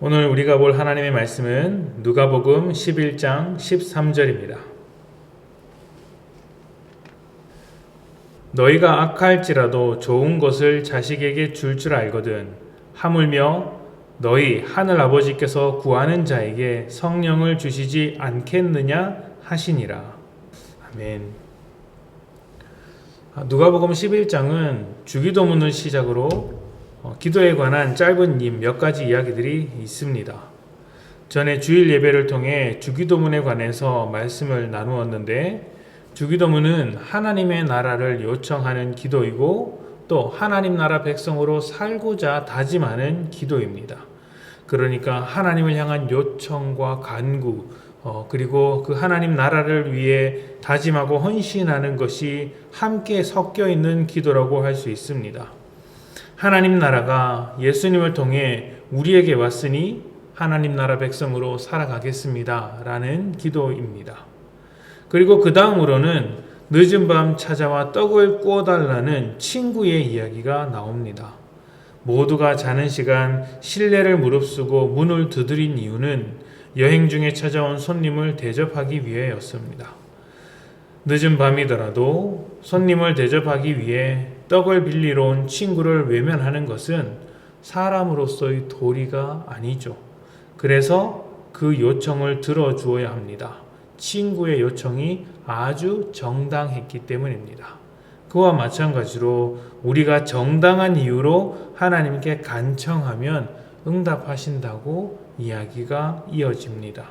오늘 우리가 볼 하나님의 말씀은 누가복음 11장 13절입니다. 너희가 악할지라도 좋은 것을 자식에게 줄 알거든 하물며 너희 하늘 아버지께서 구하는 자에게 성령을 주시지 않겠느냐 하시니라. 아멘. 누가복음 11장은 주기도문을 시작으로 기도에 관한 짧은 몇 가지 이야기들이 있습니다. 전에 주일 예배를 통해 주기도문에 관해서 말씀을 나누었는데, 주기도문은 하나님의 나라를 요청하는 기도이고 또 하나님 나라 백성으로 살고자 다짐하는 기도입니다. 그러니까 하나님을 향한 요청과 간구, 그리고 그 하나님 나라를 위해 다짐하고 헌신하는 것이 함께 섞여 있는 기도라고 할 수 있습니다. 하나님 나라가 예수님을 통해 우리에게 왔으니 하나님 나라 백성으로 살아가겠습니다 라는 기도입니다. 그리고 그 다음으로는 늦은 밤 찾아와 떡을 구워달라는 친구의 이야기가 나옵니다. 모두가 자는 시간 실내를 무릅쓰고 문을 두드린 이유는 여행 중에 찾아온 손님을 대접하기 위해였습니다. 늦은 밤이더라도 손님을 대접하기 위해 떡을 빌리러 온 친구를 외면하는 것은 사람으로서의 도리가 아니죠. 그래서 그 요청을 들어주어야 합니다. 친구의 요청이 아주 정당했기 때문입니다. 그와 마찬가지로 우리가 정당한 이유로 하나님께 간청하면 응답하신다고 이야기가 이어집니다.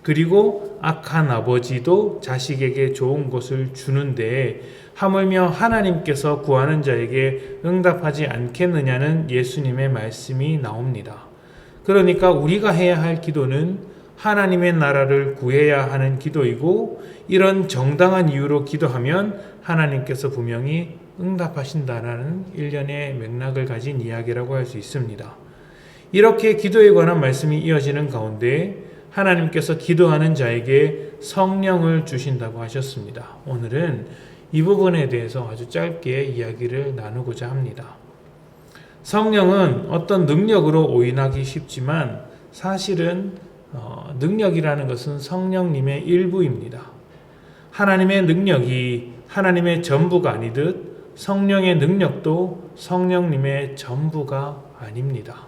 그리고 악한 아버지도 자식에게 좋은 것을 주는데 하물며 하나님께서 구하는 자에게 응답하지 않겠느냐는 예수님의 말씀이 나옵니다. 그러니까 우리가 해야 할 기도는 하나님의 나라를 구해야 하는 기도이고, 이런 정당한 이유로 기도하면 하나님께서 분명히 응답하신다라는 일련의 맥락을 가진 이야기라고 할 수 있습니다. 이렇게 기도에 관한 말씀이 이어지는 가운데 하나님께서 기도하는 자에게 성령을 주신다고 하셨습니다. 오늘은 이 부분에 대해서 아주 짧게 이야기를 나누고자 합니다. 성령은 어떤 능력으로 오인하기 쉽지만 사실은 능력이라는 것은 성령님의 일부입니다. 하나님의 능력이 하나님의 전부가 아니듯 성령의 능력도 성령님의 전부가 아닙니다.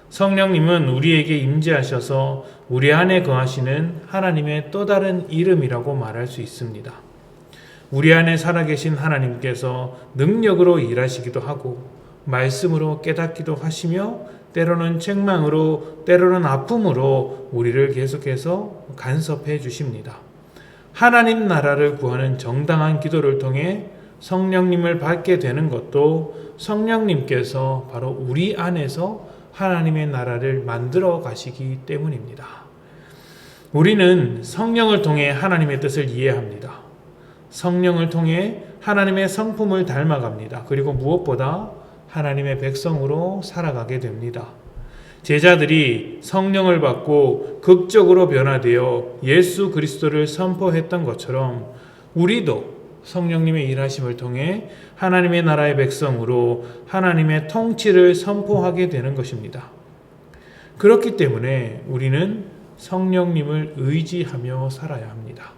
성령님은 우리에게 임재하셔서 우리 안에 거하시는 하나님의 또 다른 이름이라고 말할 수 있습니다. 우리 안에 살아계신 하나님께서 능력으로 일하시기도 하고 말씀으로 깨닫기도 하시며 때로는 책망으로 때로는 아픔으로 우리를 계속해서 간섭해 주십니다. 하나님 나라를 구하는 정당한 기도를 통해 성령님을 받게 되는 것도 성령님께서 바로 우리 안에서 하나님의 나라를 만들어 가시기 때문입니다. 우리는 성령을 통해 하나님의 뜻을 이해합니다. 성령을 통해 하나님의 성품을 닮아갑니다. 그리고 무엇보다 하나님의 백성으로 살아가게 됩니다. 제자들이 성령을 받고 극적으로 변화되어 예수 그리스도를 선포했던 것처럼 우리도 성령님의 일하심을 통해 하나님의 나라의 백성으로 하나님의 통치를 선포하게 되는 것입니다. 그렇기 때문에 우리는 성령님을 의지하며 살아야 합니다.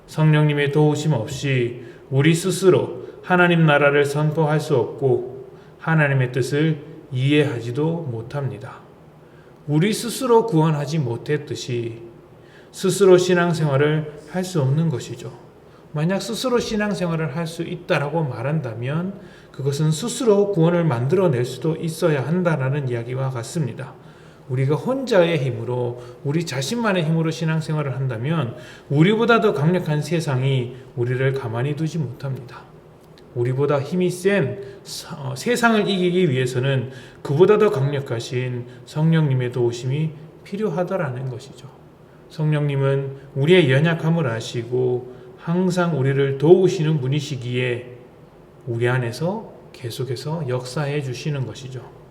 성령님의 도우심 없이 우리 스스로 하나님 나라를 선포할 수 없고 하나님의 뜻을 이해하지도 못합니다. 우리 스스로 구원하지 못했듯이 스스로 신앙생활을 할 수 없는 것이죠. 만약 스스로 신앙생활을 할 수 있다라고 말한다면 그것은 스스로 구원을 만들어낼 수도 있어야 한다라는 이야기와 같습니다. 우리가 혼자의 힘으로 우리 자신만의 힘으로 신앙생활을 한다면 우리보다 더 강력한 세상이 우리를 가만히 두지 못합니다. 우리보다 힘이 센 세상을 이기기 위해서는 그보다 더 강력하신 성령님의 도우심이 필요하다라는 것이죠. 성령님은 우리의 연약함을 아시고 항상 우리를 도우시는 분이시기에 우리 안에서 계속해서 역사해 주시는 것이죠.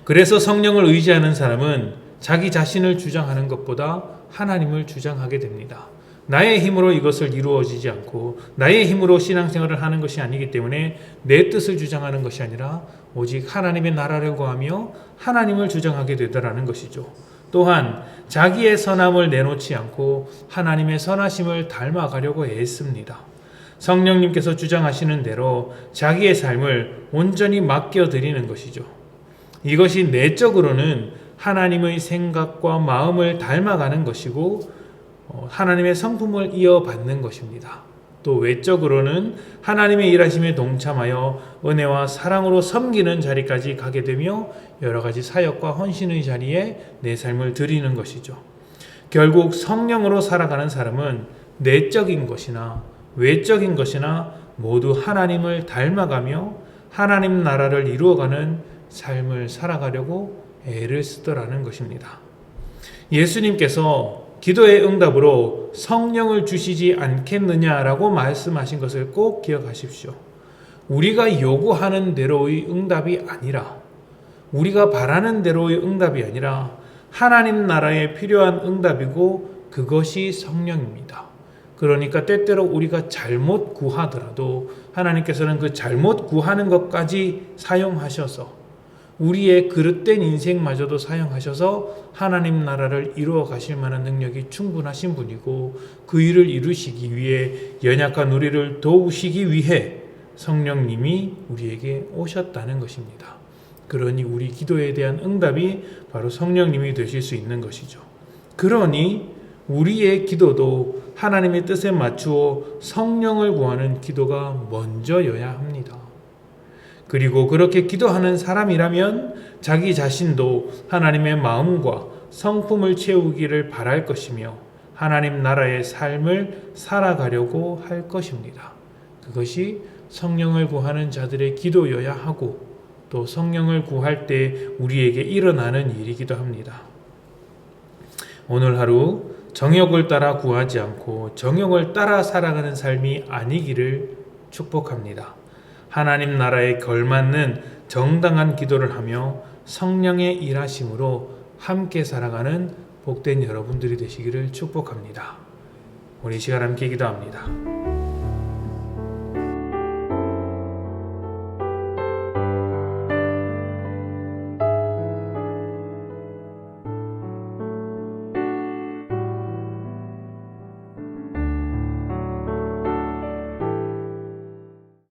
그래서 성령을 의지하는 사람은 자기 자신을 주장하는 것보다 하나님을 주장하게 됩니다. 나의 힘으로 이것을 이루어지지 않고 나의 힘으로 신앙생활을 하는 것이 아니기 때문에 내 뜻을 주장하는 것이 아니라 오직 하나님의 나라를 구하며 하나님을 주장하게 되더라는 것이죠. 또한 자기의 선함을 내놓지 않고 하나님의 선하심을 닮아가려고 애씁니다. 성령님께서 주장하시는 대로 자기의 삶을 온전히 맡겨드리는 것이죠. 이것이 내적으로는 하나님의 생각과 마음을 닮아가는 것이고 하나님의 성품을 이어받는 것입니다. 또 외적으로는 하나님의 일하심에 동참하여 은혜와 사랑으로 섬기는 자리까지 가게 되며 여러 가지 사역과 헌신의 자리에 내 삶을 드리는 것이죠. 결국 성령으로 살아가는 사람은 내적인 것이나 외적인 것이나 모두 하나님을 닮아가며 하나님 나라를 이루어가는 삶을 살아가려고 애를 쓰더라는 것입니다. 예수님께서 기도의 응답으로 성령을 주시지 않겠느냐라고 말씀하신 것을 꼭 기억하십시오. 우리가 요구하는 대로의 응답이 아니라, 우리가 바라는 대로의 응답이 아니라 하나님 나라에 필요한 응답이고 그것이 성령입니다. 그러니까 때때로 우리가 잘못 구하더라도 하나님께서는 그 잘못 구하는 것까지 사용하셔서 우리의 그릇된 인생마저도 사용하셔서 하나님 나라를 이루어 가실 만한 능력이 충분하신 분이고 그 일을 이루시기 위해 연약한 우리를 도우시기 위해 성령님이 우리에게 오셨다는 것입니다. 그러니 우리 기도에 대한 응답이 바로 성령님이 되실 수 있는 것이죠. 그러니 우리의 기도도 하나님의 뜻에 맞추어 성령을 구하는 기도가 먼저여야 합니다. 그리고 그렇게 기도하는 사람이라면 자기 자신도 하나님의 마음과 성품을 채우기를 바랄 것이며 하나님 나라의 삶을 살아가려고 할 것입니다. 그것이 성령을 구하는 자들의 기도여야 하고 또 성령을 구할 때 우리에게 일어나는 일이기도 합니다. 오늘 하루 정욕을 따라 구하지 않고 정욕을 따라 살아가는 삶이 아니기를 축복합니다. 하나님 나라에 걸맞는 정당한 기도를 하며 성령의 일하심으로 함께 살아가는 복된 여러분들이 되시기를 축복합니다. 우리 시간 함께 기도합니다.